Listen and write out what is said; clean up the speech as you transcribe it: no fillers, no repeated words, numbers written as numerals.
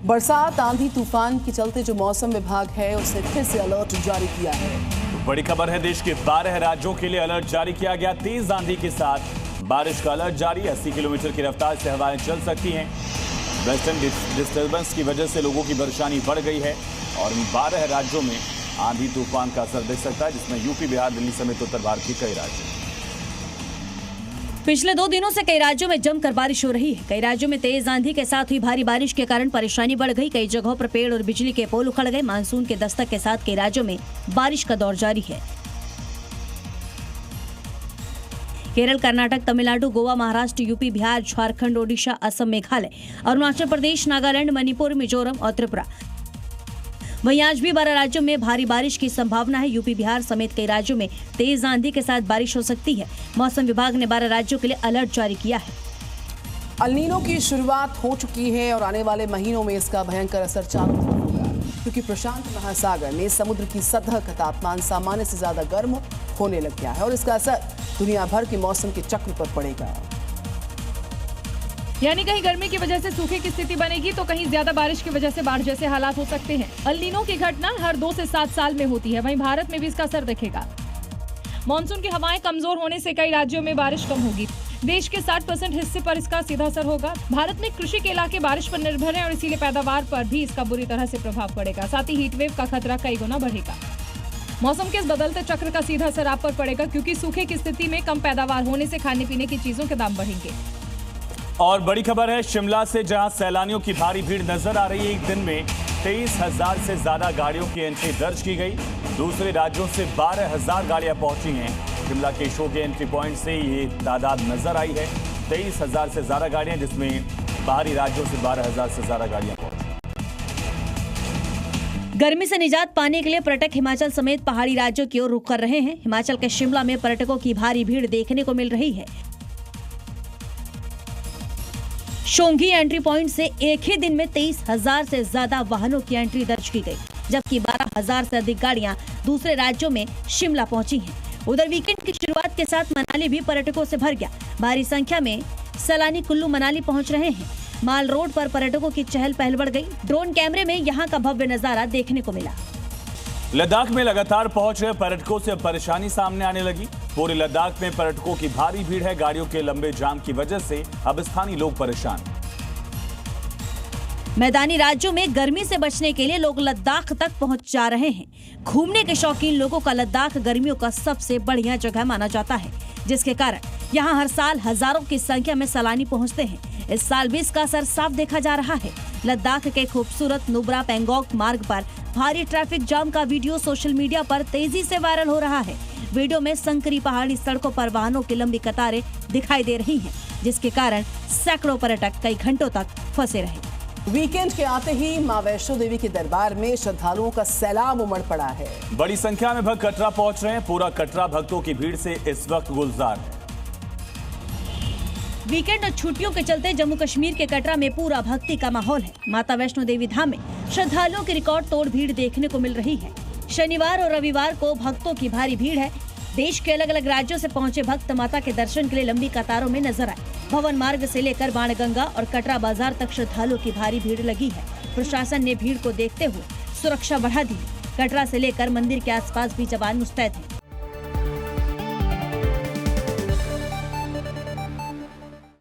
बरसात, आंधी, तूफान के चलते जो मौसम विभाग है उसने फिर से अलर्ट जारी किया है। बड़ी खबर है, देश के 12 राज्यों के लिए अलर्ट जारी किया गया। तेज आंधी के साथ बारिश का अलर्ट जारी। 80 किलोमीटर की रफ्तार से हवाएं चल सकती हैं। वेस्टर्न डिस्टर्बेंस की वजह से लोगों की परेशानी बढ़ गई है और इन 12 राज्यों में आंधी तूफान का असर दिख सकता है, जिसमें यूपी, बिहार, दिल्ली समेत उत्तर भारत के कई राज्य। पिछले 2 दिनों से कई राज्यों में जमकर बारिश हो रही है। कई राज्यों में तेज आंधी के साथ हुई भारी बारिश के कारण परेशानी बढ़ गई। कई जगहों पर पेड़ और बिजली के पोल उखड़ गए। मानसून के दस्तक के साथ कई राज्यों में बारिश का दौर जारी है। केरल, कर्नाटक, तमिलनाडु, गोवा, महाराष्ट्र, यूपी, बिहार, झारखंड, ओडिशा, असम, मेघालय, अरुणाचल प्रदेश, नागालैंड, मणिपुर, मिजोरम और त्रिपुरा। वहीं आज भी 12 राज्यों में भारी बारिश की संभावना है। यूपी, बिहार समेत कई राज्यों में तेज आंधी के साथ बारिश हो सकती है। मौसम विभाग ने 12 राज्यों के लिए अलर्ट जारी किया है। अल नीनो की शुरुआत हो चुकी है और आने वाले महीनों में इसका भयंकर असर चारों तरफ होगा, क्योंकि प्रशांत महासागर में समुद्र की सतह का तापमान सामान्य से ज्यादा गर्म होने लग गया है और इसका असर दुनिया भर के मौसम के चक्र पर पड़ेगा। यानी कहीं गर्मी की वजह से सूखे की स्थिति बनेगी तो कहीं ज्यादा बारिश की वजह से बाढ़ जैसे हालात हो सकते हैं। अल नीनो की घटना हर 2 से 7 साल में होती है। वहीं भारत में भी इसका असर दिखेगा। मानसून की हवाएं कमजोर होने से कई राज्यों में बारिश कम होगी। देश के 60% हिस्से पर इसका सीधा असर होगा। भारत में कृषि के इलाके बारिश पर निर्भर है और इसीलिए पैदावार पर भी इसका बुरी तरह से प्रभाव पड़ेगा। साथ ही हीटवेव का खतरा कई गुना बढ़ेगा। मौसम के इस बदलते चक्र का सीधा असर आप पर पड़ेगा, क्योंकि सूखे की स्थिति में कम पैदावार होने से खाने पीने की चीजों के दाम बढ़ेंगे। और बड़ी खबर है, शिमला से जहां सैलानियों की भारी भीड़ नजर आ रही है। एक दिन में 23,000 से ज्यादा गाड़ियों की एंट्री दर्ज की गई। दूसरे राज्यों से 12,000 गाड़ियां पहुंची हैं। शिमला के शो के एंट्री पॉइंट से ये तादाद नजर आई है। 23,000 से ज्यादा गाड़ियां, जिसमें बाहरी राज्यों से 12,000 से ज्यादा गाड़ियां पहुंची। गर्मी से निजात पाने के लिए पर्यटक हिमाचल समेत पहाड़ी राज्यों की ओर रुख कर रहे हैं। हिमाचल के शिमला में पर्यटकों की भारी भीड़ देखने को मिल रही है। शोंगी एंट्री पॉइंट से एक ही दिन में 23,000 से ज्यादा वाहनों की एंट्री दर्ज की गई, जबकि 12,000 से अधिक गाड़ियां दूसरे राज्यों में शिमला पहुंची हैं। उधर वीकेंड की शुरुआत के साथ मनाली भी पर्यटकों से भर गया। भारी संख्या में सैलानी कुल्लू मनाली पहुंच रहे हैं। माल रोड पर पर्यटकों की चहल पहल बढ़ गई। ड्रोन कैमरे में यहां का भव्य नजारा देखने को मिला। लद्दाख में लगातार पहुंच रहे पर्यटकों से परेशानी सामने आने लगी। पूरे लद्दाख में पर्यटकों की भारी भीड़ है। गाड़ियों के लंबे जाम की वजह से अब स्थानीय लोग परेशान। मैदानी राज्यों में गर्मी से बचने के लिए लोग लद्दाख तक पहुंच जा रहे हैं। घूमने के शौकीन लोगों का लद्दाख गर्मियों का सबसे बढ़िया जगह माना जाता है, जिसके कारण यहां हर साल हजारों की संख्या में सैलानी पहुंचते हैं। इस साल भी इसका असर साफ देखा जा रहा है। लद्दाख के खूबसूरत नुब्रा पैंगोंग मार्ग पर भारी ट्रैफिक जाम का वीडियो सोशल मीडिया पर तेजी से वायरल हो रहा है। वीडियो में संकरी पहाड़ी सड़कों पर वाहनों की लंबी कतारें दिखाई दे रही हैं, जिसके कारण सैकड़ों पर्यटक कई घंटों तक फंसे रहे। वीकेंड के आते ही मां वैष्णो देवी के दरबार में श्रद्धालुओं का सैलाब उमड़ पड़ा है। बड़ी संख्या में भक्त कटरा पहुंच रहे हैं। पूरा कटरा भक्तों की भीड़ से इस वक्त गुलजार है। वीकेंड और छुट्टियों के चलते जम्मू कश्मीर के कटरा में पूरा भक्ति का माहौल है। माता वैष्णो देवी धाम में श्रद्धालुओं की रिकॉर्ड तोड़ भीड़ देखने को मिल रही है। शनिवार और रविवार को भक्तों की भारी भीड़ है। देश के अलग अलग राज्यों से पहुंचे भक्त माता के दर्शन के लिए लंबी कतारों में नजर आए। भवन मार्ग से लेकर बाणगंगा और कटरा बाजार तक श्रद्धालुओं की भारी भीड़ लगी है। प्रशासन ने भीड़ को देखते हुए सुरक्षा बढ़ा दी। कटरा से लेकर मंदिर के आसपास भी जवान मुस्तैद हैं।